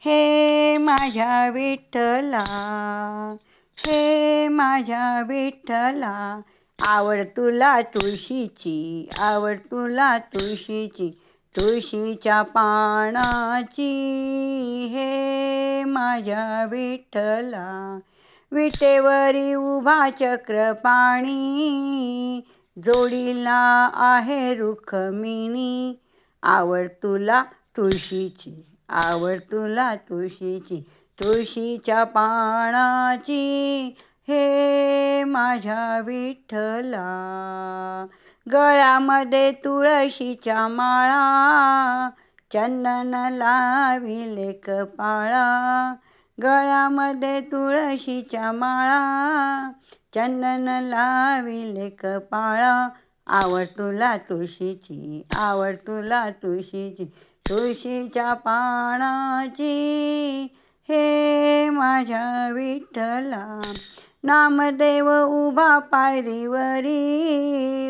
हे माझ्या विठ्ठला, हे माझ्या विठ्ठला, आवड तुला तुळशीची, आवड तुला तुळशीची, तुळशीच्या पानाची. हे माझ्या विठ्ठला, विटेवरी उभा चक्रपाणी, जोडीला आहे रुक्मिणी. आवड तुला तुळशीची, आवड तुला तुळशीची, तुळशीच्या पानाची. हे माझ्या विठ्ठला, गळ्यामध्ये तुळशीच्या माळा, चंदन लाविले कपाळा. गळ्यामध्ये तुळशीच्या माळा, चंदन लाविले कपाळा. आवड तुला तुळशीची, आवड तुला तुळशीची, तुळशीच्या पानाची. हे माझ्या विठ्ठला, नामदेव उभा पायरीवरी,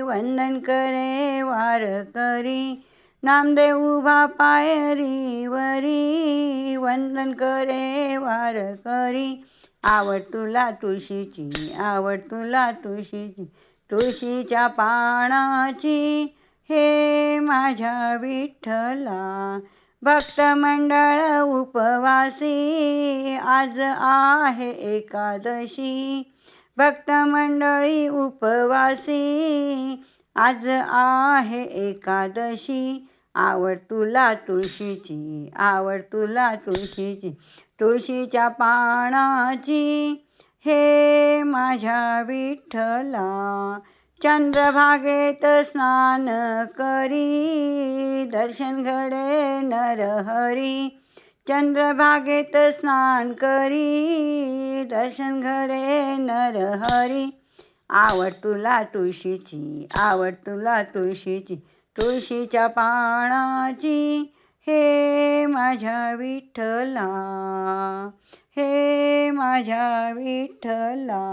वंदन करे वारकरी. नामदेव उभा पायरीवरी, वंदन करे वारकरी. आवड तुला तुळशीची, आवड तुला तुळशीची, तुळशीच्या पानाची. हे माझ्या विठ्ठला, भक्त मंडळ उपवासी, आज आहे एकादशी. भक्त मंडळी उपवासी, आज आहे एकादशी. आवड तुला तुळशीची, आवड तुला तुळशीची, तुळशीच्या पानाची. हे माझ्या विठ्ठला, चंद्रभागेत स्नान करी, दर्शन घडे नरहरी. चंद्रभागेत स्नान करी, दर्शन घडे नरहरी. आवड तुला तुळशीची, आवड तुला तुळशीची, तुळशीच्या पानाची. हे माझ्या विठ्ठला, हे माझ्या विठ्ठला.